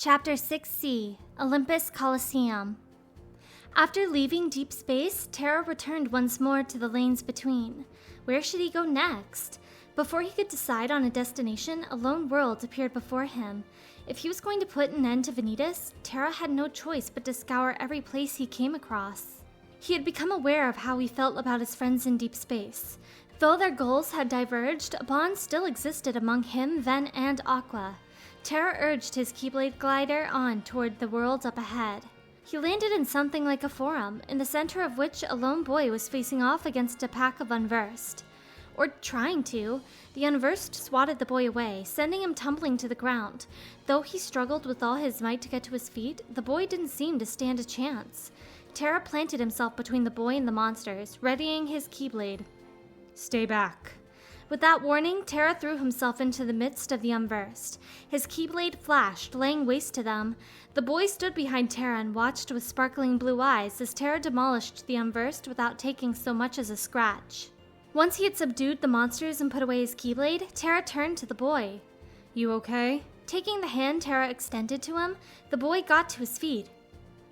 Chapter 6C, Olympus Coliseum. After leaving deep space, Terra returned once more to the lanes between. Where should he go next? Before he could decide on a destination, a lone world appeared before him. If he was going to put an end to Vanitas, Terra had no choice but to scour every place he came across. He had become aware of how he felt about his friends in deep space. Though their goals had diverged, a bond still existed among him, Ven, and Aqua. Terra urged his Keyblade glider on toward the world up ahead. He landed in something like a forum, in the center of which a lone boy was facing off against a pack of unversed. Or trying to. The unversed swatted the boy away, sending him tumbling to the ground. Though he struggled with all his might to get to his feet, the boy didn't seem to stand a chance. Terra planted himself between the boy and the monsters, readying his Keyblade. Stay back. With that warning, Terra threw himself into the midst of the unversed. His Keyblade flashed, laying waste to them. The boy stood behind Terra and watched with sparkling blue eyes as Terra demolished the unversed without taking so much as a scratch. Once he had subdued the monsters and put away his Keyblade, Terra turned to the boy. You okay? Taking the hand Terra extended to him, the boy got to his feet.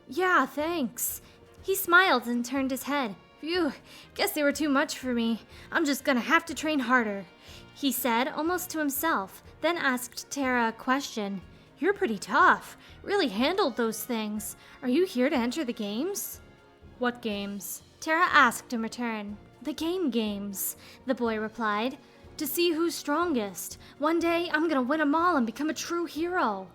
Yeah, thanks. He smiled and turned his head. Phew, guess they were too much for me. I'm just gonna have to train harder, he said, almost to himself, then asked Terra a question. You're pretty tough. Really handled those things. Are you here to enter the games? What games? Terra asked in return. The games, the boy replied. To see who's strongest. One day, I'm gonna win them all and become a true hero.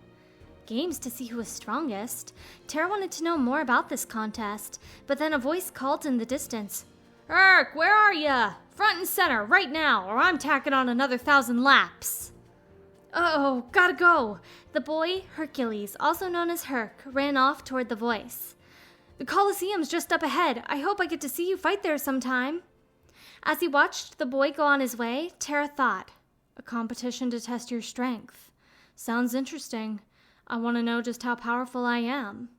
Games to see who was strongest. Terra wanted to know more about this contest, but then a voice called in the distance. Herc, where are ya? Front and center, right now, or I'm tacking on another 1,000 laps. Uh-oh, gotta go. The boy, Hercules, also known as Herc, ran off toward the voice. The Coliseum's just up ahead. I hope I get to see you fight there sometime. As he watched the boy go on his way, Terra thought, a competition to test your strength. Sounds interesting. I want to know just how powerful I am.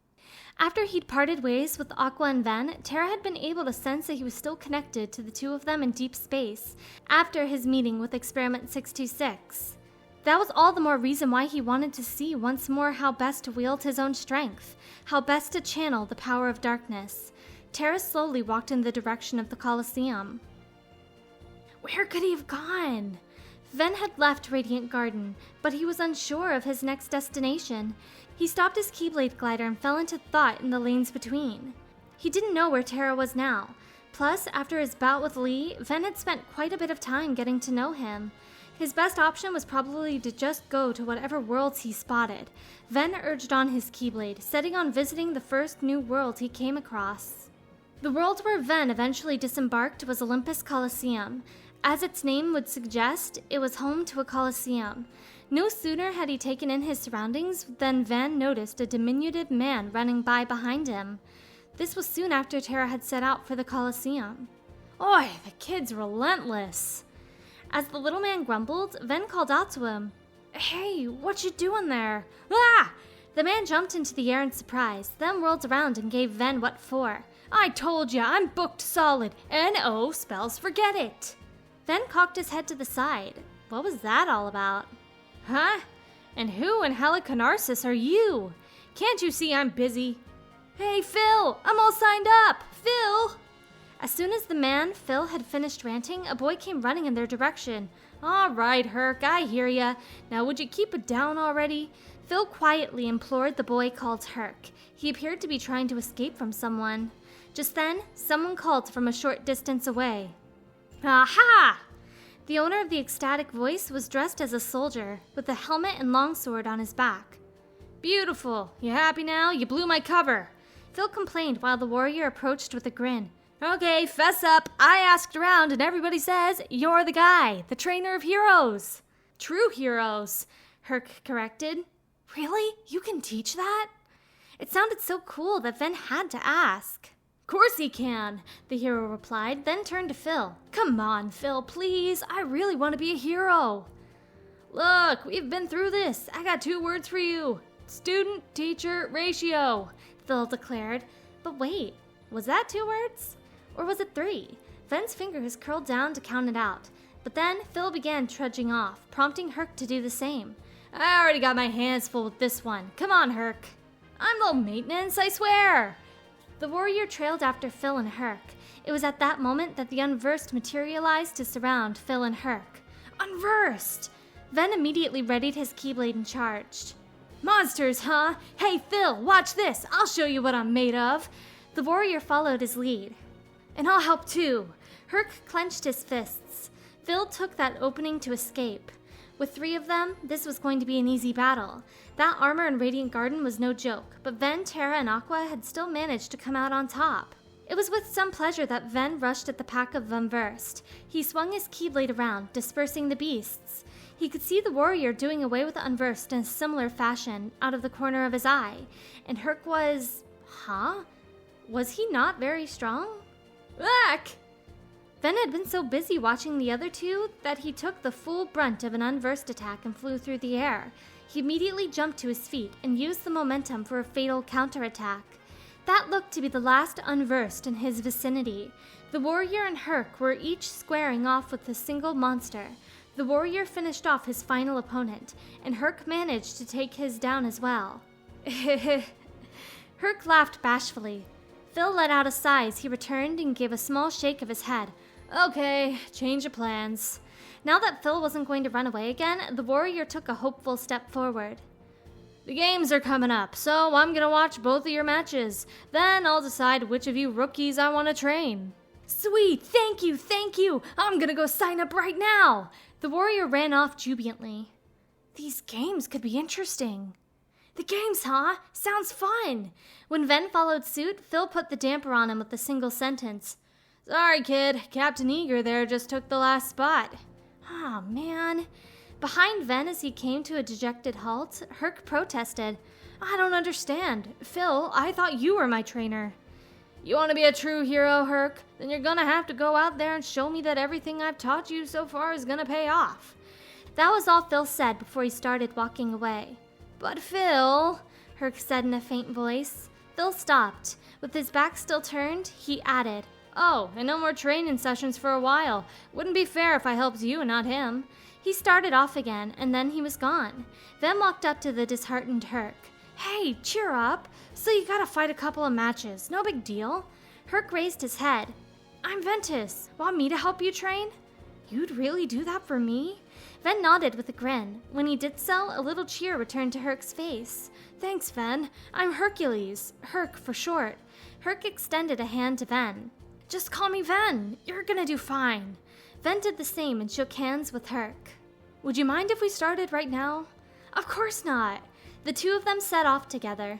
After he'd parted ways with Aqua and Ven, Terra had been able to sense that he was still connected to the two of them in deep space after his meeting with Experiment 626. That was all the more reason why he wanted to see once more how best to wield his own strength, how best to channel the power of darkness. Terra slowly walked in the direction of the Coliseum. Where could he have gone? Ven had left Radiant Garden, but he was unsure of his next destination. He stopped his Keyblade glider and fell into thought in the lanes between. He didn't know where Terra was now. Plus, after his bout with Lee, Ven had spent quite a bit of time getting to know him. His best option was probably to just go to whatever worlds he spotted. Ven urged on his Keyblade, setting on visiting the first new world he came across. The world where Ven eventually disembarked was Olympus Coliseum. As its name would suggest, it was home to a coliseum. No sooner had he taken in his surroundings than Ven noticed a diminutive man running by behind him. This was soon after Terra had set out for the coliseum. Oi, the kid's relentless. As the little man grumbled, Ven called out to him. Hey, what you doing there? Ah! The man jumped into the air in surprise, then whirled around and gave Ven what for. I told ya, I'm booked solid. N-O spells forget it. Ven cocked his head to the side. What was that all about? Huh? And who in Helicanarsis are you? Can't you see I'm busy? Hey, Phil! I'm all signed up! Phil! As soon as the man, Phil, had finished ranting, a boy came running in their direction. All right, Herc, I hear ya. Now would you keep it down already? Phil quietly implored the boy called Herc. He appeared to be trying to escape from someone. Just then, someone called from a short distance away. Aha! The owner of the ecstatic voice was dressed as a soldier, with a helmet and longsword on his back. Beautiful. You happy now? You blew my cover. Phil complained while the warrior approached with a grin. Okay, fess up. I asked around and everybody says you're the guy, the trainer of heroes. True heroes, Herc corrected. Really? You can teach that? It sounded so cool that Ven had to ask. Course he can, the hero replied, then turned to Phil. Come on, Phil, please. I really want to be a hero. Look, we've been through this. I got 2 words for you. Student-teacher ratio, Phil declared. But wait, was that 2 words? Or was it 3? Ven's fingers curled down to count it out. But then Phil began trudging off, prompting Herc to do the same. I already got my hands full with this one. Come on, Herc. I'm low maintenance, I swear. The warrior trailed after Phil and Herc. It was at that moment that the Unversed materialized to surround Phil and Herc. Unversed! Ven immediately readied his Keyblade and charged. Monsters, huh? Hey, Phil, watch this. I'll show you what I'm made of. The warrior followed his lead. And I'll help too. Herc clenched his fists. Phil took that opening to escape. With 3 of them, this was going to be an easy battle. That armor in Radiant Garden was no joke, but Ven, Terra, and Aqua had still managed to come out on top. It was with some pleasure that Ven rushed at the pack of Unversed. He swung his Keyblade around, dispersing the beasts. He could see the warrior doing away with the Unversed in a similar fashion out of the corner of his eye. And Herc was... Was he not very strong? Whack! Ven had been so busy watching the other 2 that he took the full brunt of an Unversed attack and flew through the air. He immediately jumped to his feet and used the momentum for a fatal counterattack. That looked to be the last Unversed in his vicinity. The warrior and Herc were each squaring off with a single monster. The warrior finished off his final opponent, and Herc managed to take his down as well. Herc laughed bashfully. Phil let out a sigh as he returned and gave a small shake of his head. Okay, change of plans. Now that Phil wasn't going to run away again, the warrior took a hopeful step forward. The games are coming up, so I'm gonna watch both of your matches. Then I'll decide which of you rookies I want to train. Sweet, thank you. I'm gonna go sign up right now. The warrior ran off jubilantly. These games could be interesting. The games, huh? Sounds fun. When Ven followed suit, Phil put the damper on him with a single sentence. Sorry, kid. Captain Eager there just took the last spot. Oh, man. Behind Ven as he came to a dejected halt, Herc protested. I don't understand. Phil, I thought you were my trainer. You want to be a true hero, Herc? Then you're gonna have to go out there and show me that everything I've taught you so far is gonna pay off. That was all Phil said before he started walking away. But Phil, Herc said in a faint voice. Phil stopped. With his back still turned, he added, Oh, and no more training sessions for a while. Wouldn't be fair if I helped you and not him. He started off again, and then he was gone. Ven walked up to the disheartened Herc. Hey, cheer up. So you gotta fight a couple of matches. No big deal. Herc raised his head. I'm Ventus. Want me to help you train? You'd really do that for me? Ven nodded with a grin. When he did so, a little cheer returned to Herc's face. Thanks, Ven. I'm Hercules. Herc for short. Herc extended a hand to Ven. Just call me Ven. You're gonna do fine. Ven did the same and shook hands with Herc. Would you mind if we started right now? Of course not. The 2 of them set off together.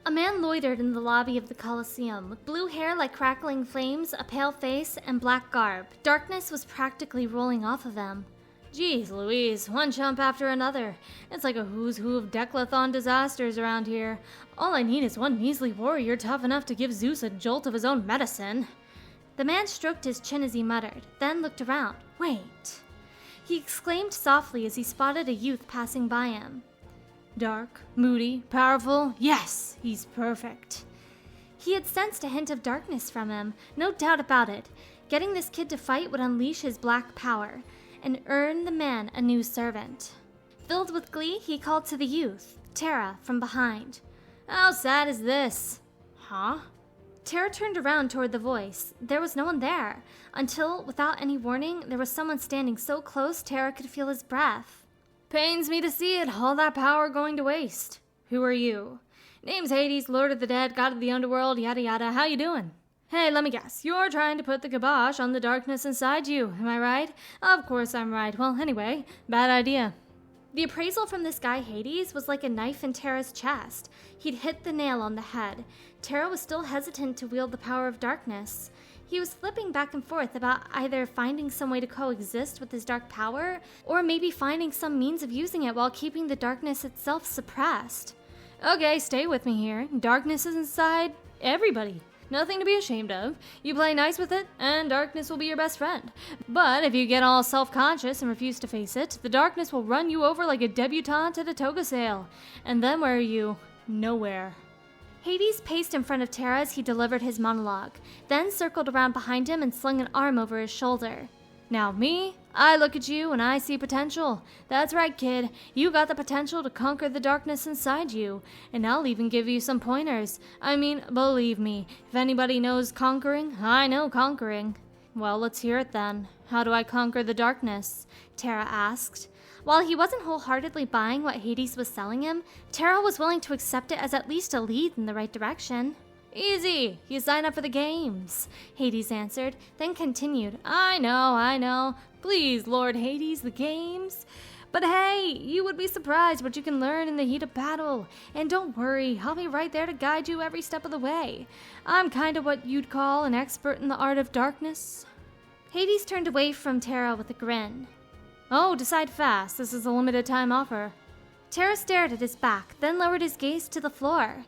A man loitered in the lobby of the Colosseum, with blue hair like crackling flames, a pale face, and black garb. Darkness was practically rolling off of him. Geez Louise, one chump after another. It's like a who's who of declathon disasters around here. All I need is one measly warrior tough enough to give Zeus a jolt of his own medicine. The man stroked his chin as he muttered, then looked around. Wait. He exclaimed softly as he spotted a youth passing by him. Dark, moody, powerful. Yes, he's perfect. He had sensed a hint of darkness from him, no doubt about it. Getting this kid to fight would unleash his black power and earn the man a new servant. Filled with glee, he called to the youth, Terra, from behind. How sad is this? Huh? Terra turned around toward the voice. There was no one there, until, without any warning, there was someone standing so close Terra could feel his breath. Pains me to see it, all that power going to waste. Who are you? Name's Hades, Lord of the Dead, God of the Underworld, yada yada. How you doing? Hey, let me guess. You're trying to put the kibosh on the darkness inside you, am I right? Of course I'm right. Well, anyway, bad idea. The appraisal from this guy Hades was like a knife in Terra's chest. He'd hit the nail on the head. Terra was still hesitant to wield the power of darkness. He was flipping back and forth about either finding some way to coexist with his dark power, or maybe finding some means of using it while keeping the darkness itself suppressed. Okay, stay with me here. Darkness is inside everybody. Nothing to be ashamed of. You play nice with it, and darkness will be your best friend. But if you get all self-conscious and refuse to face it, the darkness will run you over like a debutante at a toga sale. And then where are you? Nowhere. Hades paced in front of Terra as he delivered his monologue, then circled around behind him and slung an arm over his shoulder. Now me, I look at you and I see potential. That's right, kid. You got the potential to conquer the darkness inside you. And I'll even give you some pointers. I mean, believe me, if anybody knows conquering, I know conquering. Well, let's hear it then. How do I conquer the darkness? Terra asked. While he wasn't wholeheartedly buying what Hades was selling him, Terra was willing to accept it as at least a lead in the right direction. Easy! You sign up for the games, Hades answered, then continued. I know. Please, Lord Hades, the games? But hey, you would be surprised what you can learn in the heat of battle. And don't worry, I'll be right there to guide you every step of the way. I'm kind of what you'd call an expert in the art of darkness. Hades turned away from Terra with a grin. Oh, decide fast. This is a limited time offer. Terra stared at his back, then lowered his gaze to the floor.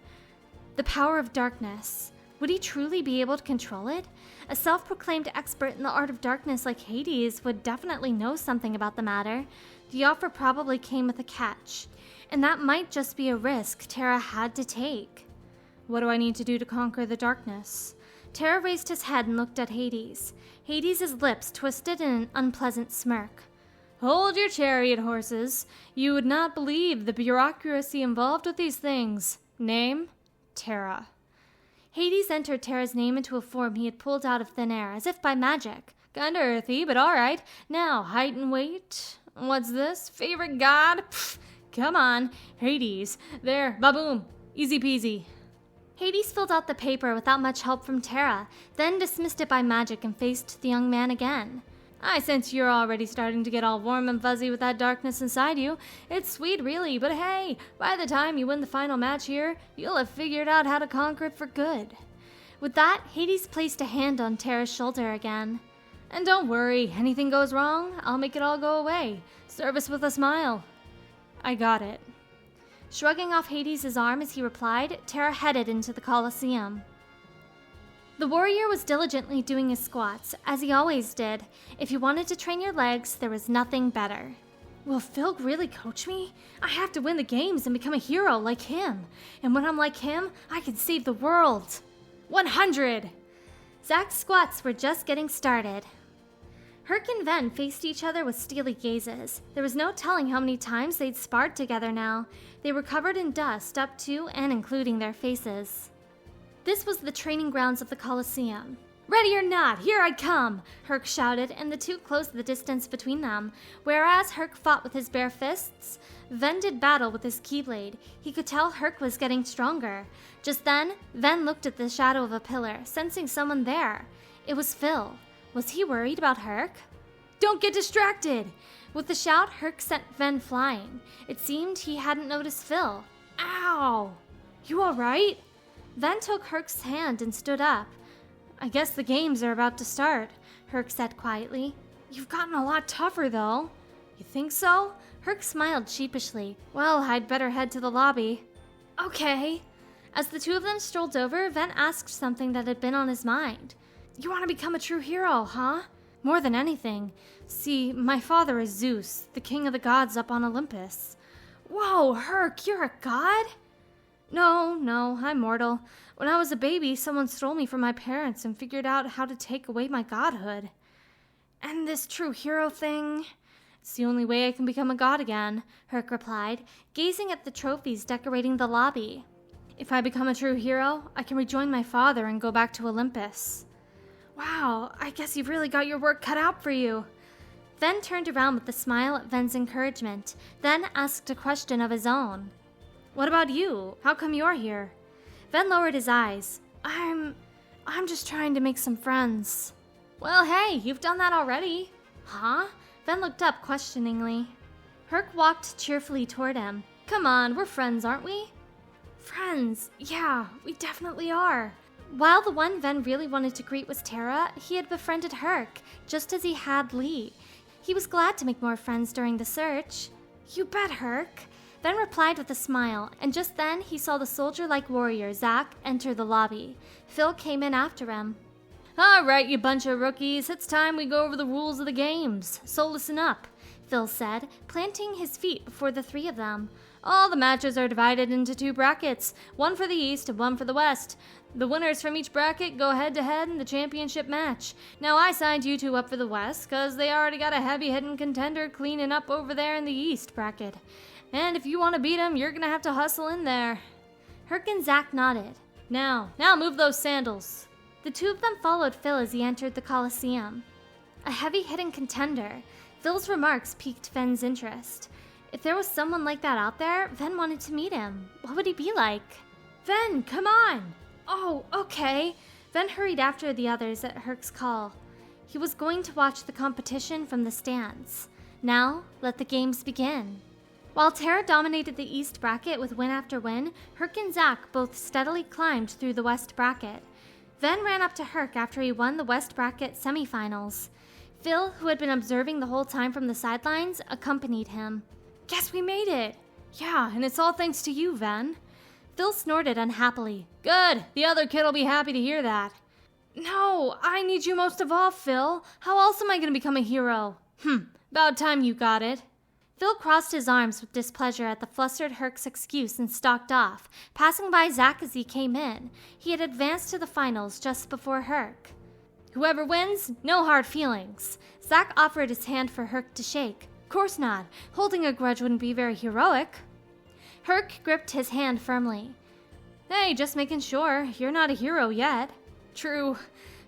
The power of darkness. Would he truly be able to control it? A self-proclaimed expert in the art of darkness like Hades would definitely know something about the matter. The offer probably came with a catch, and that might just be a risk Terra had to take. What do I need to do to conquer the darkness? Terra raised his head and looked at Hades. Hades' lips twisted in an unpleasant smirk. Hold your chariot horses. You would not believe the bureaucracy involved with these things. Name? Terra. Hades entered Terra's name into a form he had pulled out of thin air, as if by magic. Kinda earthy, but alright. Now, height and weight. What's this? Favorite god? Pfft, come on. Hades. There, baboom. Easy peasy. Hades filled out the paper without much help from Terra, then dismissed it by magic and faced the young man again. I sense you're already starting to get all warm and fuzzy with that darkness inside you. It's sweet, really, but hey, by the time you win the final match here, you'll have figured out how to conquer it for good. With that, Hades placed a hand on Terra's shoulder again. And don't worry, anything goes wrong, I'll make it all go away. Service with a smile. I got it. Shrugging off Hades' arm as he replied, Terra headed into the Colosseum. The warrior was diligently doing his squats, as he always did. If you wanted to train your legs, there was nothing better. Will Phil really coach me? I have to win the games and become a hero like him. And when I'm like him, I can save the world. 100! Zack's squats were just getting started. Herc and Ven faced each other with steely gazes. There was no telling how many times they'd sparred together now. They were covered in dust up to and including their faces. This was the training grounds of the Colosseum. Ready or not, here I come, Herc shouted, and the two closed the distance between them. Whereas Herc fought with his bare fists, Ven did battle with his keyblade. He could tell Herc was getting stronger. Just then, Ven looked at the shadow of a pillar, sensing someone there. It was Phil. Was he worried about Herc? Don't get distracted! With the shout, Herc sent Ven flying. It seemed he hadn't noticed Phil. Ow! You alright? Ven took Herc's hand and stood up. I guess the games are about to start, Herc said quietly. You've gotten a lot tougher, though. You think so? Herc smiled sheepishly. Well, I'd better head to the lobby. Okay. As the two of them strolled over, Ven asked something that had been on his mind. You want to become a true hero, huh? More than anything. See, my father is Zeus, the king of the gods up on Olympus. Whoa, Herc, you're a god? No, I'm mortal. When I was a baby, someone stole me from my parents and figured out how to take away my godhood. And this true hero thing? It's the only way I can become a god again, Herc replied, gazing at the trophies decorating the lobby. If I become a true hero, I can rejoin my father and go back to Olympus. Wow, I guess you've really got your work cut out for you. Ven turned around with a smile at Ven's encouragement, then asked a question of his own. What about you? How come you're here? Ven lowered his eyes. I'm just trying to make some friends. Well, hey, you've done that already. Huh? Ven looked up questioningly. Herc walked cheerfully toward him. Come on, we're friends, aren't we? Friends? Yeah, we definitely are. While the one Ven really wanted to greet was Terra, he had befriended Herc, just as he had Lee. He was glad to make more friends during the search. You bet, Herc. Ven replied with a smile, and just then he saw the soldier-like warrior, Zack, enter the lobby. Phil came in after him. All right, you bunch of rookies, it's time we go over the rules of the games, so listen up, Phil said, planting his feet before the three of them. All the matches are divided into 2 brackets, one for the East and one for the West. The winners from each bracket go head-to-head in the championship match. Now, I signed you 2 up for the West, because they already got a heavy-hitting contender cleaning up over there in the East bracket. And if you want to beat him, you're going to have to hustle in there. Herc and Zack nodded. Now move those sandals. The 2 of them followed Phil as he entered the Coliseum. A heavy-hitting contender. Phil's remarks piqued Ven's interest. If there was someone like that out there, Ven wanted to meet him. What would he be like? Ven, come on! Oh, okay. Ven hurried after the others at Herc's call. He was going to watch the competition from the stands. Now, let the games begin. While Tara dominated the East bracket with win after win, Herc and Zack both steadily climbed through the West bracket. Ven ran up to Herc after he won the West bracket semifinals. Phil, who had been observing the whole time from the sidelines, accompanied him. Guess we made it! Yeah, and it's all thanks to you, Ven. Phil snorted unhappily. Good! The other kid'll be happy to hear that. No, I need you most of all, Phil. How else am I gonna become a hero? About time you got it. Phil crossed his arms with displeasure at the flustered Herc's excuse and stalked off, passing by Zack as he came in. He had advanced to the finals just before Herc. Whoever wins, no hard feelings. Zack offered his hand for Herc to shake. Course not. Holding a grudge wouldn't be very heroic. Herc gripped his hand firmly. Hey, just making sure. You're not a hero yet. True.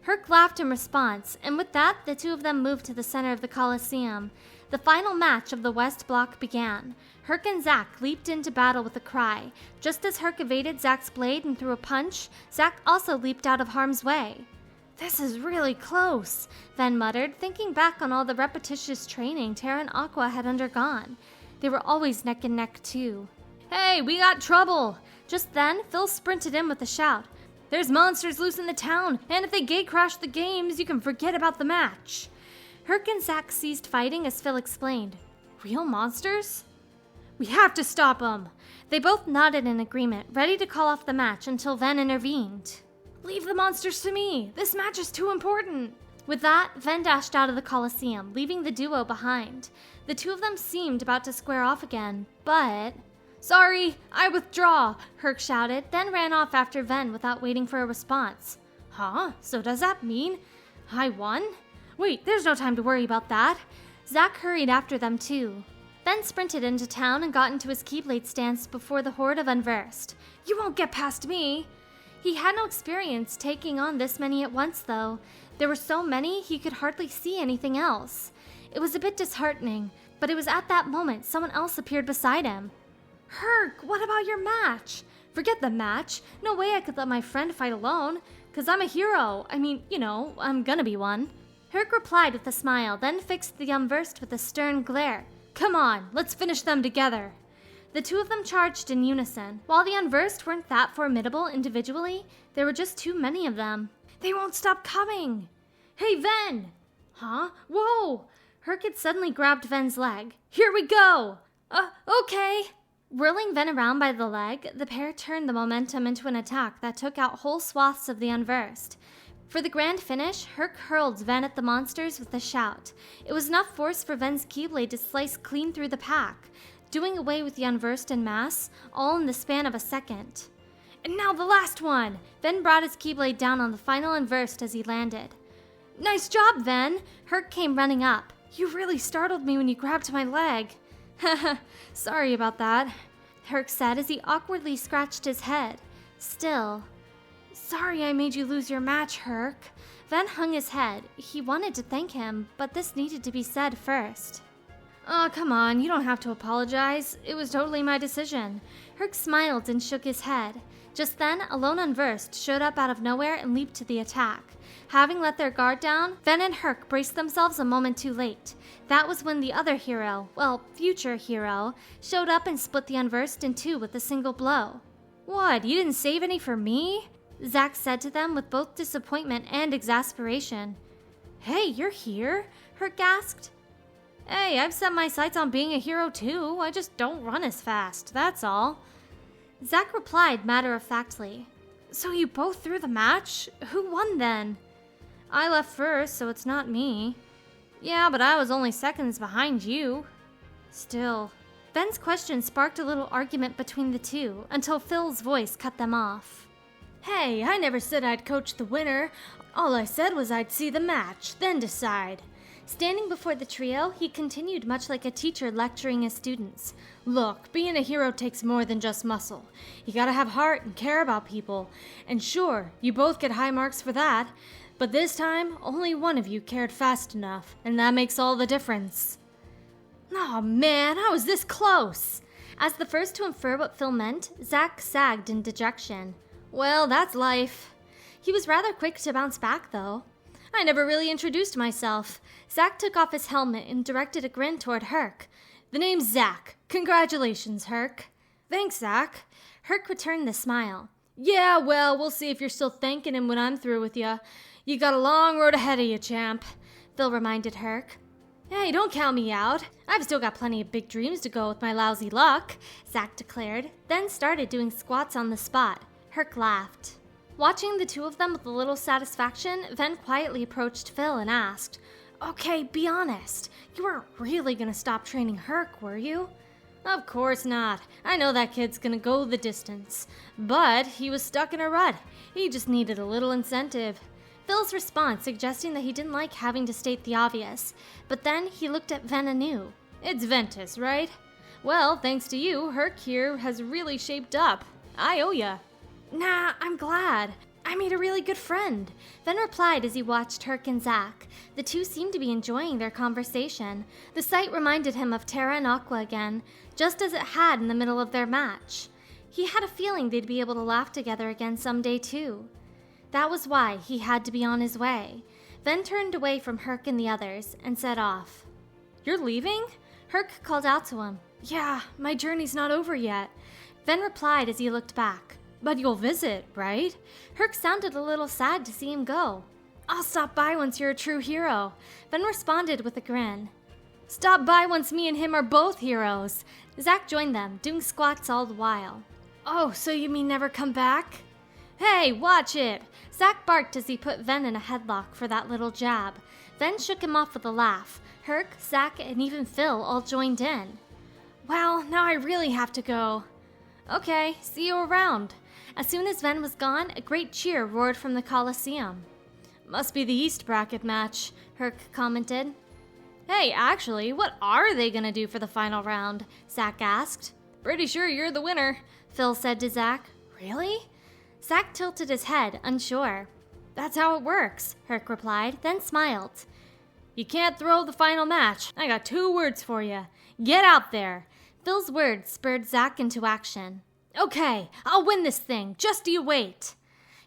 Herc laughed in response, and with that, the 2 of them moved to the center of the Coliseum. The final match of the West Block began. Herc and Zack leaped into battle with a cry. Just as Herc evaded Zack's blade and threw a punch, Zack also leaped out of harm's way. This is really close, Ven muttered, thinking back on all the repetitious training Tara and Aqua had undergone. They were always neck and neck, too. Hey, we got trouble! Just then, Phil sprinted in with a shout. There's monsters loose in the town, and if they gate crash the games, you can forget about the match. Herc and Zack ceased fighting as Phil explained. Real monsters? We have to stop them! They both nodded in agreement, ready to call off the match until Ven intervened. Leave the monsters to me! This match is too important! With that, Ven dashed out of the Coliseum, leaving the duo behind. The 2 of them seemed about to square off again, but... Sorry, I withdraw, Herc shouted, then ran off after Ven without waiting for a response. Huh? So does that mean I won? Wait, there's no time to worry about that. Zack hurried after them too. Ven sprinted into town and got into his Keyblade stance before the horde of Unversed. You won't get past me! He had no experience taking on this many at once, though. There were so many, he could hardly see anything else. It was a bit disheartening, but it was at that moment someone else appeared beside him. Herc, what about your match? Forget the match. No way I could let my friend fight alone, 'cause I'm a hero. I mean, you know, I'm gonna be one. Herc replied with a smile, then fixed the Unversed with a stern glare. Come on, let's finish them together. The 2 of them charged in unison. While the Unversed weren't that formidable individually, there were just too many of them. They won't stop coming! Hey, Ven! Huh? Whoa! Herc had suddenly grabbed Ven's leg. Here we go! Okay! Whirling Ven around by the leg, the pair turned the momentum into an attack that took out whole swaths of the Unversed. For the grand finish, Herc hurled Ven at the monsters with a shout. It was enough force for Ven's Keyblade to slice clean through the pack, doing away with the Unversed en masse, all in the span of a second. And now the last one! Ven brought his Keyblade down on the final Unversed as he landed. Nice job, Ven! Herc came running up. You really startled me when you grabbed my leg. Haha, sorry about that, Herc said as he awkwardly scratched his head. Still, sorry I made you lose your match, Herc. Ven hung his head. He wanted to thank him, but this needed to be said first. Oh, come on, you don't have to apologize. It was totally my decision. Herc smiled and shook his head. Just then, a lone Unversed showed up out of nowhere and leaped to the attack. Having let their guard down, Ven and Herc braced themselves a moment too late. That was when the other hero, well, future hero, showed up and split the Unversed in 2 with a single blow. What, you didn't save any for me? Zack said to them with both disappointment and exasperation. Hey, you're here? Herc gasped. Hey, I've set my sights on being a hero too. I just don't run as fast, that's all. Zack replied matter-of-factly. So you both threw the match? Who won then? I left first, so it's not me. Yeah, but I was only seconds behind you. Still, Ben's question sparked a little argument between the two until Phil's voice cut them off. Hey, I never said I'd coach the winner. All I said was I'd see the match, then decide. Standing before the trio, he continued much like a teacher lecturing his students. Look, being a hero takes more than just muscle. You gotta have heart and care about people. And sure, you both get high marks for that. But this time, only one of you cared fast enough, and that makes all the difference. Oh man, I was this close! As the first to infer what Phil meant, Zack sagged in dejection. Well, that's life. He was rather quick to bounce back, though. I never really introduced myself. Zack took off his helmet and directed a grin toward Herc. The name's Zack. Congratulations, Herc. Thanks, Zack. Herc returned the smile. Yeah, well, we'll see if you're still thanking him when I'm through with you. You got a long road ahead of you, champ, Phil reminded Herc. Hey, don't count me out. I've still got plenty of big dreams to go with my lousy luck, Zack declared, then started doing squats on the spot. Herc laughed. Watching the two of them with a little satisfaction, Ven quietly approached Phil and asked, Okay, be honest. You weren't really gonna stop training Herc, were you? Of course not. I know that kid's gonna go the distance. But he was stuck in a rut. He just needed a little incentive. Phil's response suggesting that he didn't like having to state the obvious, but then he looked at Ven anew. It's Vanitas, right? Well, thanks to you, Herc here has really shaped up. I owe ya. Nah, I'm glad. I made a really good friend, Ven replied as he watched Herc and Zack. The two seemed to be enjoying their conversation. The sight reminded him of Terra and Aqua again, just as it had in the middle of their match. He had a feeling they'd be able to laugh together again someday too. That was why he had to be on his way. Ven turned away from Herc and the others and set off. You're leaving? Herc called out to him. Yeah, my journey's not over yet, Ven replied as he looked back. But you'll visit, right? Herc sounded a little sad to see him go. I'll stop by once you're a true hero, Ven responded with a grin. Stop by once me and him are both heroes. Zack joined them, doing squats all the while. Oh, so you mean never come back? Hey, watch it! Zack barked as he put Ven in a headlock for that little jab. Ven shook him off with a laugh. Herc, Zack, and even Phil all joined in. Well, now I really have to go. Okay, see you around. As soon as Ven was gone, a great cheer roared from the Coliseum. Must be the East bracket match, Herc commented. Hey, actually, what are they gonna do for the final round? Zack asked. Pretty sure you're the winner, Phil said to Zack. Really? Zack tilted his head, unsure. That's how it works, Herc replied, then smiled. You can't throw the final match. I got 2 words for you. Get out there. Phil's words spurred Zack into action. Okay, I'll win this thing. Just you wait.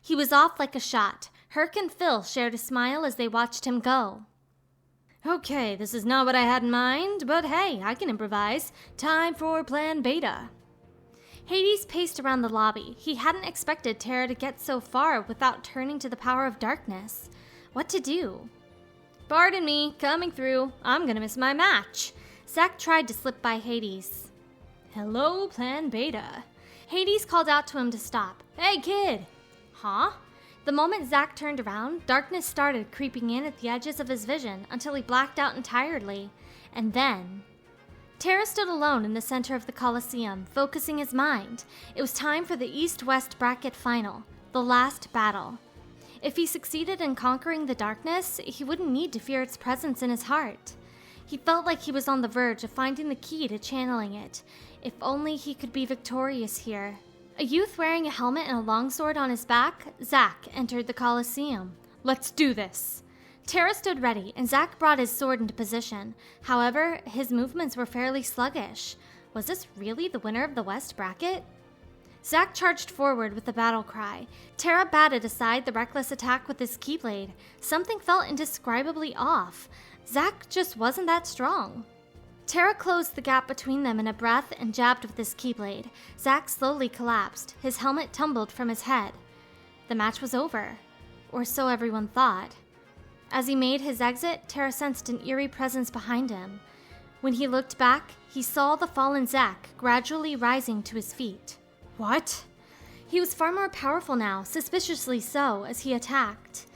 He was off like a shot. Herc and Phil shared a smile as they watched him go. Okay, this is not what I had in mind, but hey, I can improvise. Time for Plan Beta. Hades paced around the lobby. He hadn't expected Terra to get so far without turning to the power of darkness. What to do? Pardon me, coming through. I'm gonna miss my match. Zack tried to slip by Hades. Hello, Plan Beta. Hades called out to him to stop. Hey, kid! Huh? The moment Zack turned around, darkness started creeping in at the edges of his vision until he blacked out entirely. And then... Terra stood alone in the center of the Coliseum, focusing his mind. It was time for the East-West bracket final, the last battle. If he succeeded in conquering the darkness, he wouldn't need to fear its presence in his heart. He felt like he was on the verge of finding the key to channeling it. If only he could be victorious here. A youth wearing a helmet and a longsword on his back, Zack, entered the Coliseum. Let's do this. Terra stood ready, and Zack brought his sword into position. However, his movements were fairly sluggish. Was this really the winner of the West bracket? Zack charged forward with a battle cry. Terra batted aside the reckless attack with his keyblade. Something felt indescribably off. Zack just wasn't that strong. Terra closed the gap between them in a breath and jabbed with his keyblade. Zack slowly collapsed. His helmet tumbled from his head. The match was over. Or so everyone thought. As he made his exit, Terra sensed an eerie presence behind him. When he looked back, he saw the fallen Zack gradually rising to his feet. What? He was far more powerful now, suspiciously so, as he attacked.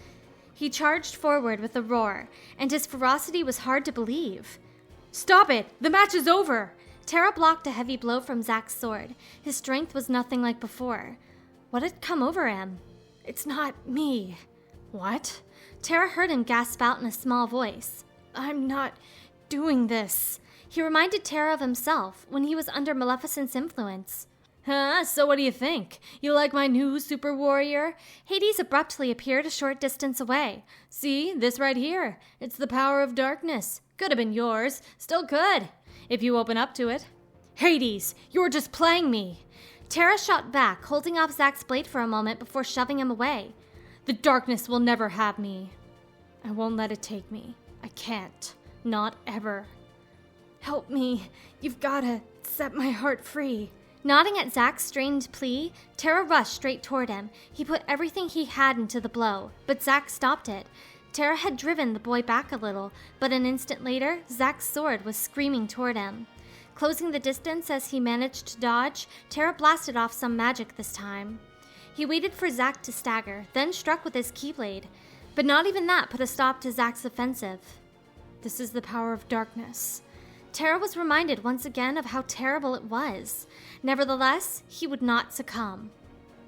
He charged forward with a roar, and his ferocity was hard to believe. Stop it! The match is over! Terra blocked a heavy blow from Zack's sword. His strength was nothing like before. What had come over him? It's not me. What? Terra heard him gasp out in a small voice. I'm not doing this. He reminded Terra of himself when he was under Maleficent's influence. Huh, so what do you think? You like my new super warrior? Hades abruptly appeared a short distance away. See, this right here. It's the power of darkness. Could have been yours. Still could, if you open up to it. Hades, you're just playing me. Terra shot back, holding off Zack's blade for a moment before shoving him away. The darkness will never have me. I won't let it take me. I can't. Not ever. Help me. You've gotta set my heart free. Nodding at Zack's strained plea, Terra rushed straight toward him. He put everything he had into the blow, but Zack stopped it. Terra had driven the boy back a little, but an instant later, Zack's sword was screaming toward him. Closing the distance as he managed to dodge, Terra blasted off some magic this time. He waited for Zack to stagger, then struck with his keyblade. But not even that put a stop to Zack's offensive. This is the power of darkness. Terra was reminded once again of how terrible it was. Nevertheless, he would not succumb.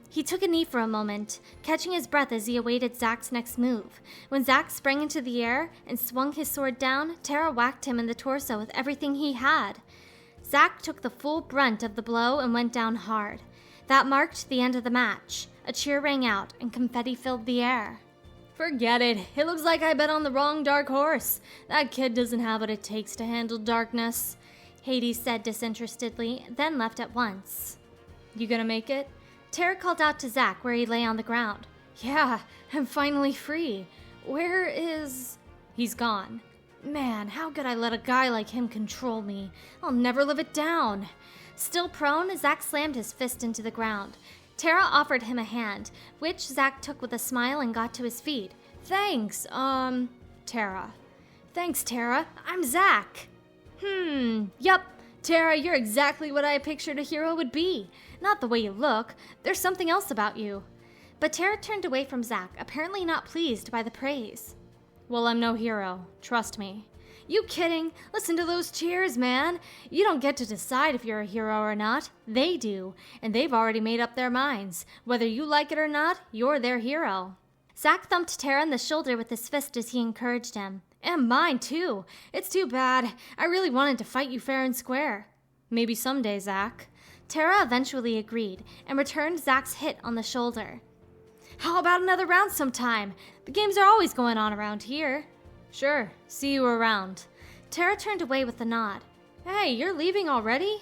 He took a knee for a moment, catching his breath as he awaited Zack's next move. When Zack sprang into the air and swung his sword down, Terra whacked him in the torso with everything he had. Zack took the full brunt of the blow and went down hard. That marked the end of the match. A cheer rang out and confetti filled the air. Forget it. It looks like I bet on the wrong dark horse. That kid doesn't have what it takes to handle darkness, Hades said disinterestedly, then left at once. You gonna make it? Terra called out to Zack where he lay on the ground. Yeah, I'm finally free. Where is... He's gone. Man, how could I let a guy like him control me? I'll never live it down. Still prone, Zack slammed his fist into the ground. Terra offered him a hand, which Zack took with a smile and got to his feet. Thanks, Terra. Thanks, Terra. I'm Zack. Yup. Terra, you're exactly what I pictured a hero would be. Not the way you look. There's something else about you. But Terra turned away from Zack, apparently not pleased by the praise. Well, I'm no hero. Trust me. You kidding? Listen to those cheers, man. You don't get to decide if you're a hero or not. They do, and they've already made up their minds. Whether you like it or not, you're their hero. Zack thumped Terra in the shoulder with his fist as he encouraged him. And mine, too. It's too bad. I really wanted to fight you fair and square. Maybe someday, Zack. Terra eventually agreed and returned Zack's hit on the shoulder. How about another round sometime? The games are always going on around here. Sure, see you around. Terra turned away with a nod. Hey, you're leaving already?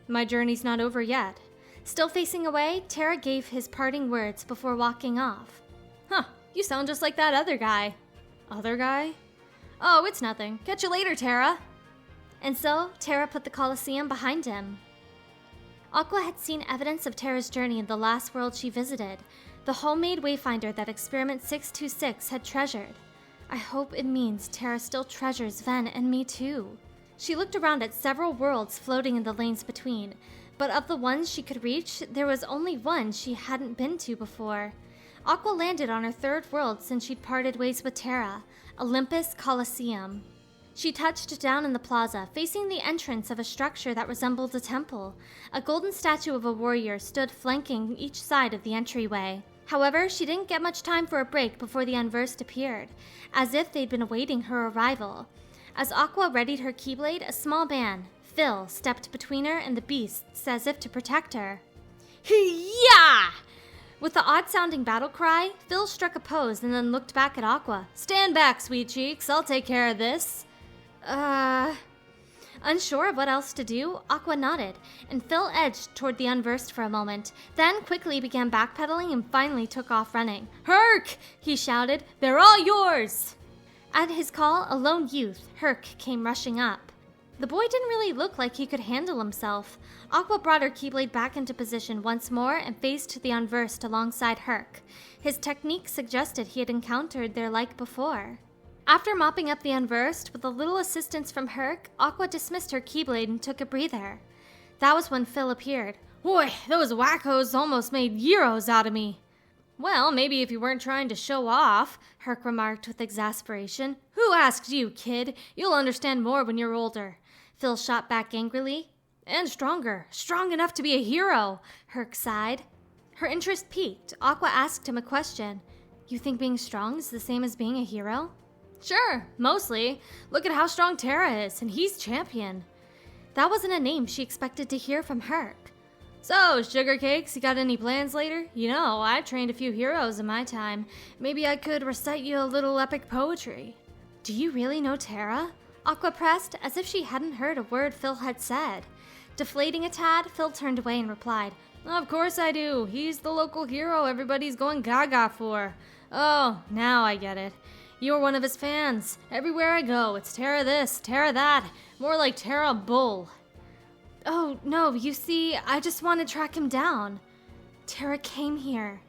My journey's not over yet. Still facing away, Terra gave his parting words before walking off. Huh, you sound just like that other guy. Other guy? Oh, it's nothing. Catch you later, Terra. And so, Terra put the Colosseum behind him. Aqua had seen evidence of Terra's journey in the last world she visited, the homemade wayfinder that Experiment 626 had treasured. I hope it means Terra still treasures Ven and me too. She looked around at several worlds floating in the lanes between, but of the ones she could reach, there was only one she hadn't been to before. Aqua landed on her third world since she'd parted ways with Terra, Olympus Colosseum. She touched down in the plaza, facing the entrance of a structure that resembled a temple. A golden statue of a warrior stood flanking each side of the entryway. However, she didn't get much time for a break before the Unversed appeared, as if they'd been awaiting her arrival. As Aqua readied her keyblade, a small man, Phil, stepped between her and the beasts as if to protect her. Hee-yah! With the odd-sounding battle cry, Phil struck a pose and then looked back at Aqua. Stand back, sweet cheeks. I'll take care of this. Unsure of what else to do, Aqua nodded, and Phil edged toward the Unversed for a moment, then quickly began backpedaling and finally took off running. Herc! He shouted. They're all yours! At his call, a lone youth, Herc, came rushing up. The boy didn't really look like he could handle himself. Aqua brought her keyblade back into position once more and faced the Unversed alongside Herc. His technique suggested he had encountered their like before. After mopping up the Unversed, with a little assistance from Herc, Aqua dismissed her keyblade and took a breather. That was when Phil appeared. Boy, those wackos almost made gyros out of me. Well, maybe if you weren't trying to show off, Herc remarked with exasperation. Who asked you, kid? You'll understand more when you're older. Phil shot back angrily. And stronger. Strong enough to be a hero, Herc sighed. Her interest piqued. Aqua asked him a question. You think being strong is the same as being a hero? Sure, mostly. Look at how strong Terra is, and he's champion. That wasn't a name she expected to hear from Herc. So, sugar cakes, you got any plans later? You know, I've trained a few heroes in my time. Maybe I could recite you a little epic poetry. Do you really know Terra? Aqua pressed, as if she hadn't heard a word Phil had said. Deflating a tad, Phil turned away and replied, Of course I do. He's the local hero everybody's going gaga for. Oh, now I get it. You're one of his fans. Everywhere I go, it's Terra this, Terra that. More like Terra Bull. Oh, no, you see, I just want to track him down. Terra came here.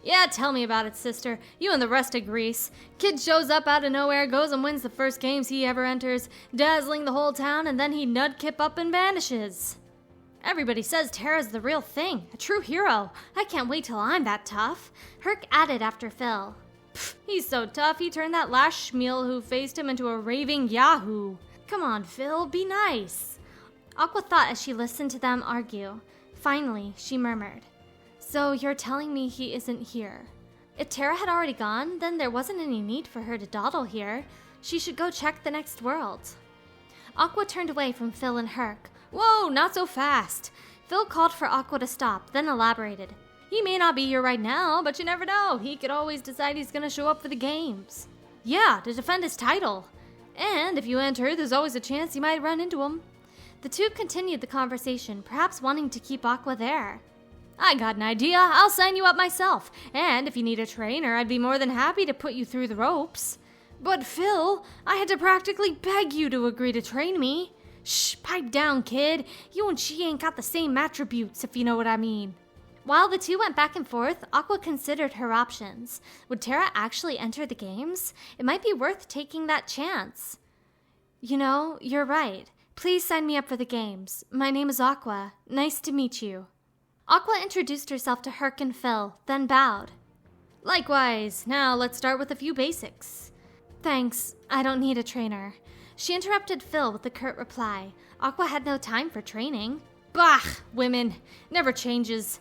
Yeah, tell me about it, sister. You and the rest of Greece. Kid shows up out of nowhere, goes and wins the first games he ever enters, dazzling the whole town, and then he nudkip up and vanishes. Everybody says Terra's the real thing, a true hero. I can't wait till I'm that tough. Herc added after Phil. Pfft, he's so tough, he turned that last schmeal who faced him into a raving yahoo. Come on, Phil, be nice. Aqua thought as she listened to them argue. Finally, she murmured, So you're telling me he isn't here? If Terra had already gone, then there wasn't any need for her to dawdle here. She should go check the next world. Aqua turned away from Phil and Herc. Whoa, not so fast. Phil called for Aqua to stop, then elaborated. He may not be here right now, but you never know. He could always decide he's gonna show up for the games. Yeah, to defend his title. And if you enter, there's always a chance you might run into him. The two continued the conversation, perhaps wanting to keep Aqua there. I got an idea. I'll sign you up myself. And if you need a trainer, I'd be more than happy to put you through the ropes. But Phil, I had to practically beg you to agree to train me. Shh, pipe down, kid. You and she ain't got the same attributes, if you know what I mean. While the two went back and forth, Aqua considered her options. Would Terra actually enter the games? It might be worth taking that chance. You know, you're right. Please sign me up for the games. My name is Aqua. Nice to meet you. Aqua introduced herself to Herc and Phil, then bowed. Likewise. Now let's start with a few basics. Thanks. I don't need a trainer. She interrupted Phil with a curt reply. Aqua had no time for training. Bah! Women. Never changes.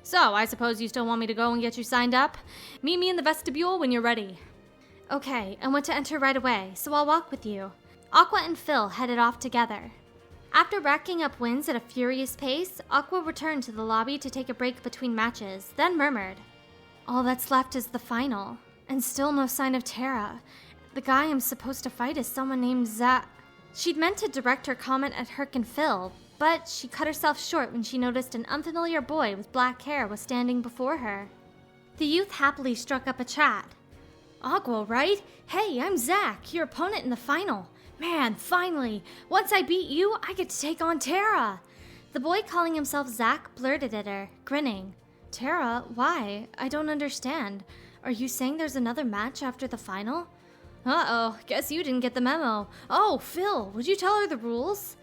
So, I suppose you still want me to go and get you signed up? Meet me in the vestibule when you're ready. Okay, I want to enter right away, so I'll walk with you. Aqua and Phil headed off together. After racking up wins at a furious pace, Aqua returned to the lobby to take a break between matches, then murmured, All that's left is the final, and still no sign of Terra. The guy I'm supposed to fight is someone named Zack. She'd meant to direct her comment at Herc and Phil, but she cut herself short when she noticed an unfamiliar boy with black hair was standing before her. The youth happily struck up a chat. Aqua, right? Hey, I'm Zack, your opponent in the final. Man, finally! Once I beat you, I get to take on Terra! The boy calling himself Zack blurted at her, grinning. Terra, why? I don't understand. Are you saying there's another match after the final? Uh-oh, guess you didn't get the memo. Oh, Phil, would you tell her the rules?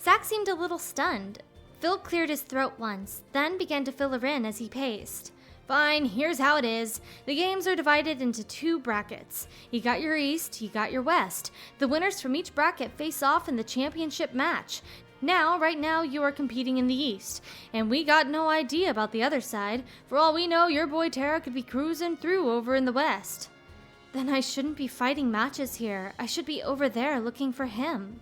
Zack seemed a little stunned. Phil cleared his throat once, then began to fill her in as he paced. Fine, here's how it is. The games are divided into 2 brackets. You got your East, you got your West. The winners from each bracket face off in the championship match. Right now, you are competing in the East, and we got no idea about the other side. For all we know, your boy Terra could be cruising through over in the West. Then I shouldn't be fighting matches here. I should be over there looking for him.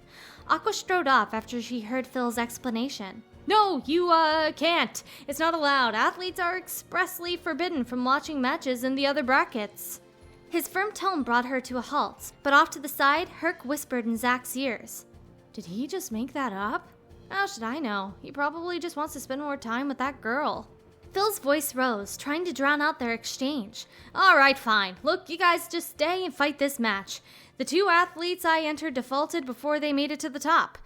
Aqua strode off after she heard Phil's explanation. No, you, can't. It's not allowed. Athletes are expressly forbidden from watching matches in the other brackets. His firm tone brought her to a halt, but off to the side, Herc whispered in Zack's ears. Did he just make that up? How should I know? He probably just wants to spend more time with that girl. Phil's voice rose, trying to drown out their exchange. All right, fine. Look, you guys just stay and fight this match. The 2 athletes I entered defaulted before they made it to the top.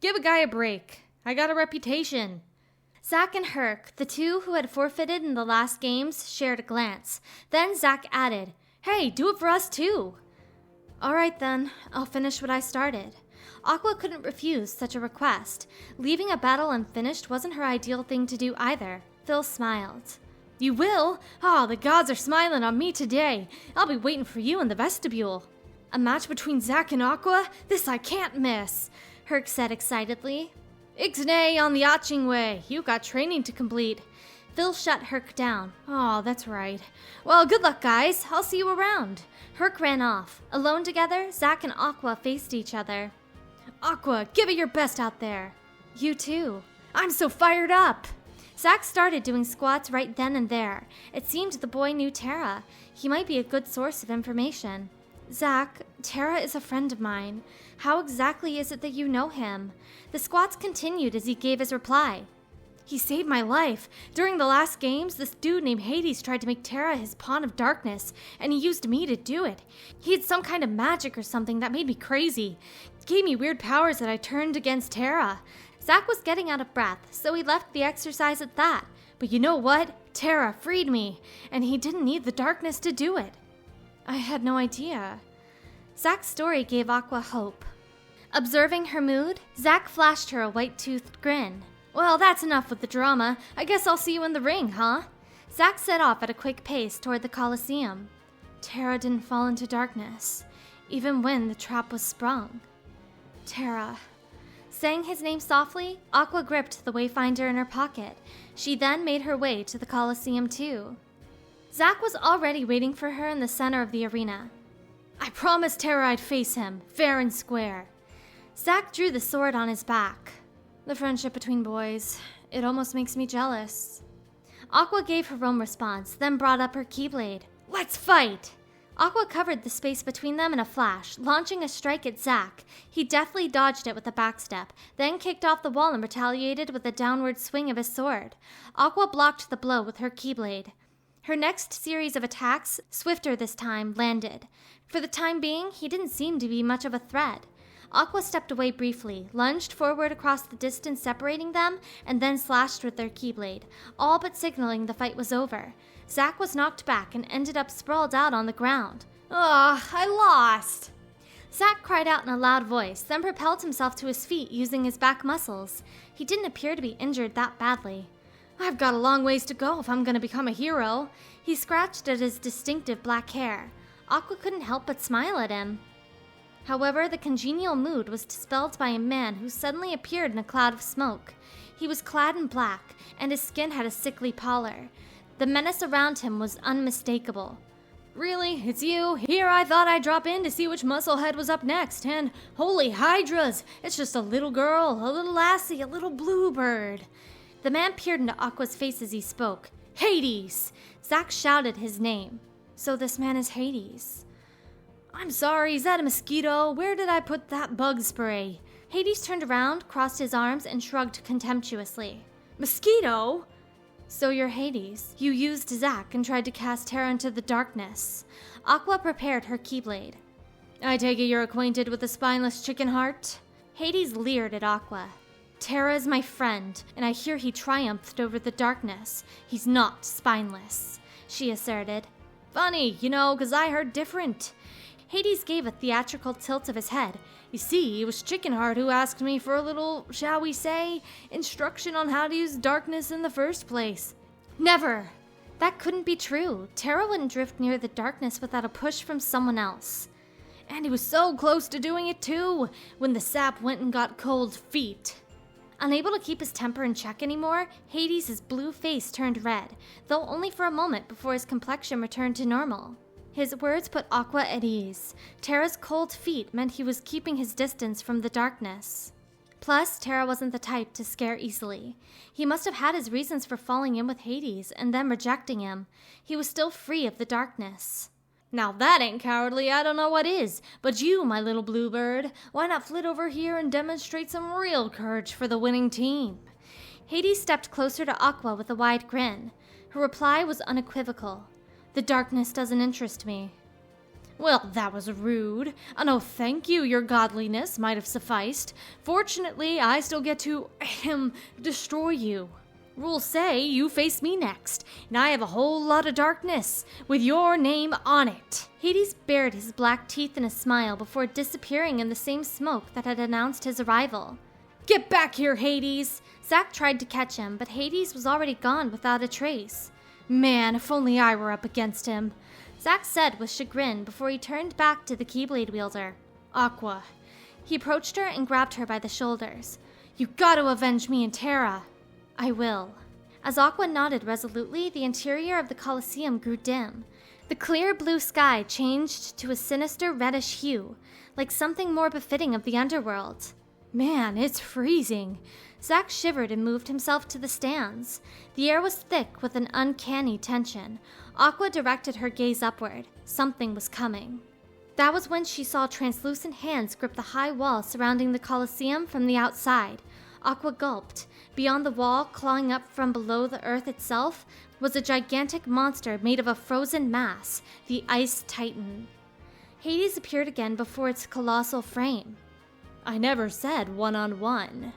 Give a guy a break. I got a reputation. Zack and Herc, the 2 who had forfeited in the last games, shared a glance. Then Zack added, Hey, do it for us too. All right then, I'll finish what I started. Aqua couldn't refuse such a request. Leaving a battle unfinished wasn't her ideal thing to do either. Phil smiled. You will? Oh, the gods are smiling on me today. I'll be waiting for you in the vestibule. A match between Zack and Aqua? This I can't miss. Herc said excitedly. Ixnay on the Aching way. You got training to complete. Phil shut Herc down. Oh, that's right. Well, good luck, guys. I'll see you around. Herc ran off. Alone together, Zack and Aqua faced each other. Aqua, give it your best out there. You too. I'm so fired up. Zack started doing squats right then and there. It seemed the boy knew Tara. He might be a good source of information. Zack, Tara is a friend of mine. How exactly is it that you know him? The squats continued as he gave his reply. He saved my life. During the last games, this dude named Hades tried to make Tara his pawn of darkness, and he used me to do it. He had some kind of magic or something that made me crazy. Gave me weird powers that I turned against Tara. Zack was getting out of breath, so he left the exercise at that. But you know what? Tara freed me, and he didn't need the darkness to do it. I had no idea. Zack's story gave Aqua hope. Observing her mood, Zack flashed her a white-toothed grin. Well, that's enough with the drama. I guess I'll see you in the ring, huh? Zack set off at a quick pace toward the Colosseum. Tara didn't fall into darkness, even when the trap was sprung. Tara. Saying his name softly, Aqua gripped the Wayfinder in her pocket. She then made her way to the Colosseum too. Zack was already waiting for her in the center of the arena. I promised Tara I'd face him, fair and square. Zack drew the sword on his back. The friendship between boys, it almost makes me jealous. Aqua gave her own response, then brought up her Keyblade. Let's fight! Aqua covered the space between them in a flash, launching a strike at Zack. He deftly dodged it with a backstep, then kicked off the wall and retaliated with a downward swing of his sword. Aqua blocked the blow with her Keyblade. Her next series of attacks, swifter this time, landed. For the time being, he didn't seem to be much of a threat. Aqua stepped away briefly, lunged forward across the distance separating them, and then slashed with their Keyblade, all but signaling the fight was over. Zack was knocked back and ended up sprawled out on the ground. Ugh, I lost! Zack cried out in a loud voice, then propelled himself to his feet using his back muscles. He didn't appear to be injured that badly. I've got a long ways to go if I'm gonna become a hero. He scratched at his distinctive black hair. Aqua couldn't help but smile at him. However, the congenial mood was dispelled by a man who suddenly appeared in a cloud of smoke. He was clad in black, and his skin had a sickly pallor. The menace around him was unmistakable. Really? It's you? Here I thought I'd drop in to see which musclehead was up next, and holy hydras! It's just a little girl, a little lassie, a little bluebird. The man peered into Aqua's face as he spoke. Hades! Zack shouted his name. So this man is Hades. I'm sorry, is that a mosquito? Where did I put that bug spray? Hades turned around, crossed his arms, and shrugged contemptuously. Mosquito? So you're Hades. You used Zack and tried to cast Tara into the darkness. Aqua prepared her Keyblade. I take it you're acquainted with the spineless chicken heart? Hades leered at Aqua. Tara is my friend, and I hear he triumphed over the darkness. He's not spineless, she asserted. Funny, 'cause I heard different. Hades gave a theatrical tilt of his head. You see, it was Chickenheart who asked me for a little, shall we say, instruction on how to use darkness in the first place. Never! That couldn't be true. Tara wouldn't drift near the darkness without a push from someone else. And he was so close to doing it too, when the sap went and got cold feet. Unable to keep his temper in check anymore, Hades' blue face turned red, though only for a moment before his complexion returned to normal. His words put Aqua at ease. Tara's cold feet meant he was keeping his distance from the darkness. Plus, Tara wasn't the type to scare easily. He must have had his reasons for falling in with Hades and then rejecting him. He was still free of the darkness. Now that ain't cowardly, I don't know what is. But you, my little bluebird, why not flit over here and demonstrate some real courage for the winning team? Hades stepped closer to Aqua with a wide grin. Her reply was unequivocal. The darkness doesn't interest me. Well, that was rude. No, thank you, your godliness might have sufficed. Fortunately, I still get to, destroy you. Rules say you face me next, and I have a whole lot of darkness, with your name on it. Hades bared his black teeth in a smile before disappearing in the same smoke that had announced his arrival. Get back here, Hades! Zack tried to catch him, but Hades was already gone without a trace. Man, if only I were up against him, Zack said with chagrin before he turned back to the Keyblade wielder. Aqua, He approached her and grabbed her by the shoulders. "You gotta avenge me and Terra." "I will." As Aqua nodded resolutely, the interior of the Colosseum grew dim. The clear blue sky changed to a sinister reddish hue, like something more befitting of the underworld. Man, it's freezing. Zack shivered and moved himself to the stands. The air was thick with an uncanny tension. Aqua directed her gaze upward. Something was coming. That was when she saw translucent hands grip the high wall surrounding the Colosseum from the outside. Aqua gulped. Beyond the wall, clawing up from below the earth itself, was a gigantic monster made of a frozen mass, the Ice Titan. Hades appeared again before its colossal frame. "I never said one-on-one."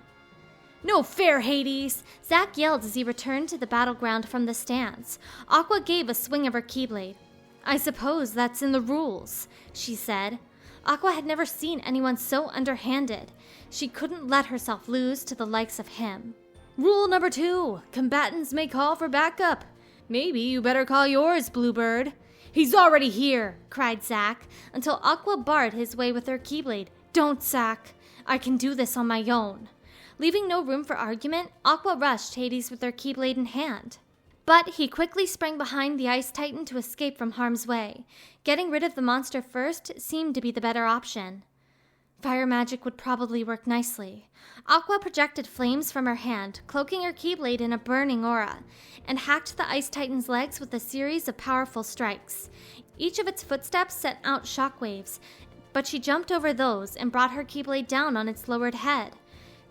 "No fair, Hades!" Zack yelled as he returned to the battleground from the stands. Aqua gave a swing of her keyblade. "I suppose that's in the rules," she said. Aqua had never seen anyone so underhanded. She couldn't let herself lose to the likes of him. "Rule number 2, combatants may call for backup. Maybe you better call yours, Bluebird." "He's already here!" cried Zack, until Aqua barred his way with her keyblade. "Don't, Zack. I can do this on my own." Leaving no room for argument, Aqua rushed Hades with her keyblade in hand. But he quickly sprang behind the Ice Titan to escape from harm's way. Getting rid of the monster first seemed to be the better option. Fire magic would probably work nicely. Aqua projected flames from her hand, cloaking her keyblade in a burning aura, and hacked the Ice Titan's legs with a series of powerful strikes. Each of its footsteps sent out shockwaves, but she jumped over those and brought her keyblade down on its lowered head.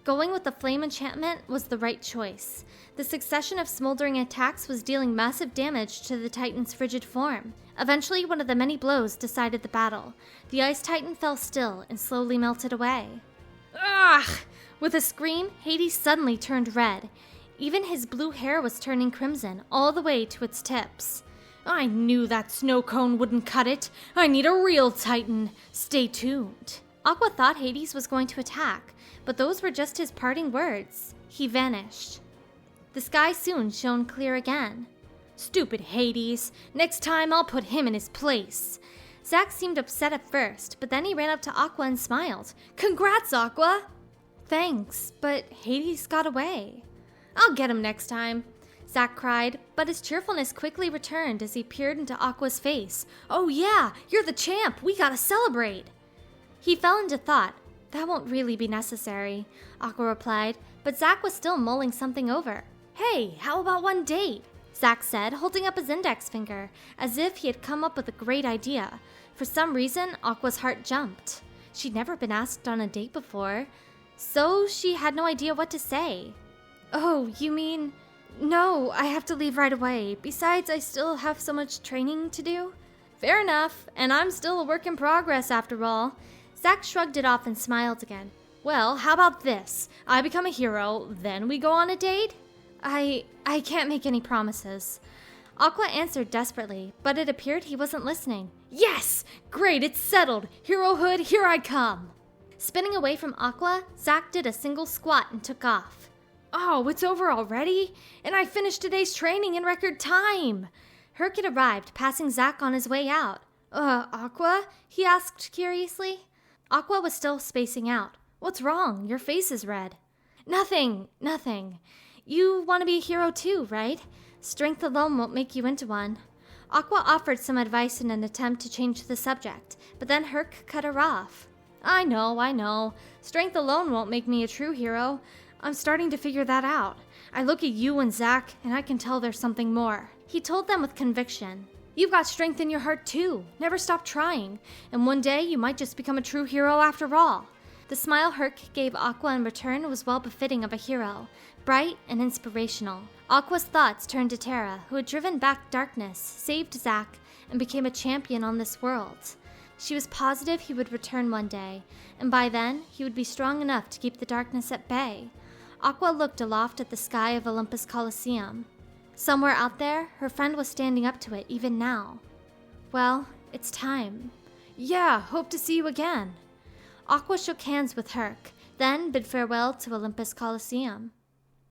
Going with the flame enchantment was the right choice. The succession of smoldering attacks was dealing massive damage to the Titan's frigid form. Eventually, one of the many blows decided the battle. The Ice Titan fell still and slowly melted away. "Ugh!" With a scream, Hades suddenly turned red. Even his blue hair was turning crimson, all the way to its tips. "I knew that snow cone wouldn't cut it. I need a real Titan. Stay tuned." Aqua thought Hades was going to attack, but those were just his parting words. He vanished. The sky soon shone clear again. "Stupid Hades. Next time I'll put him in his place." Zack seemed upset at first, but then he ran up to Aqua and smiled. "Congrats, Aqua!" "Thanks, but Hades got away." "I'll get him next time," Zack cried, but his cheerfulness quickly returned as he peered into Aqua's face. "Oh yeah, you're the champ. We gotta celebrate." He fell into thought. "That won't really be necessary," Aqua replied, but Zack was still mulling something over. "Hey, how about one date?" Zack said, holding up his index finger, as if he had come up with a great idea. For some reason, Aqua's heart jumped. She'd never been asked on a date before, so she had no idea what to say. "Oh, you mean... No, I have to leave right away. Besides, I still have so much training to do." "Fair enough, and I'm still a work in progress after all." Zack shrugged it off and smiled again. "Well, how about this? I become a hero, then we go on a date?" I can't make any promises." Aqua answered desperately, but it appeared he wasn't listening. "Yes! Great, it's settled! Herohood, here I come!" Spinning away from Aqua, Zack did a single squat and took off. "Oh, it's over already? And I finished today's training in record time!" Herc had arrived, passing Zack on his way out. Aqua?" he asked curiously. Aqua was still spacing out. "What's wrong? Your face is red." Nothing. You want to be a hero too, right? Strength alone won't make you into one." Aqua offered some advice in an attempt to change the subject, but then Herc cut her off. I know. Strength alone won't make me a true hero. I'm starting to figure that out. I look at you and Zack, and I can tell there's something more." He told them with conviction. "You've got strength in your heart too. Never stop trying. And one day you might just become a true hero after all." The smile Herc gave Aqua in return was well befitting of a hero, bright and inspirational. Aqua's thoughts turned to Terra, who had driven back darkness, saved Zack, and became a champion on this world. She was positive he would return one day, and by then he would be strong enough to keep the darkness at bay. Aqua looked aloft at the sky of Olympus Coliseum. Somewhere out there, her friend was standing up to it even now. "Well, it's time." "Yeah, hope to see you again." Aqua shook hands with Herc, then bid farewell to Olympus Coliseum.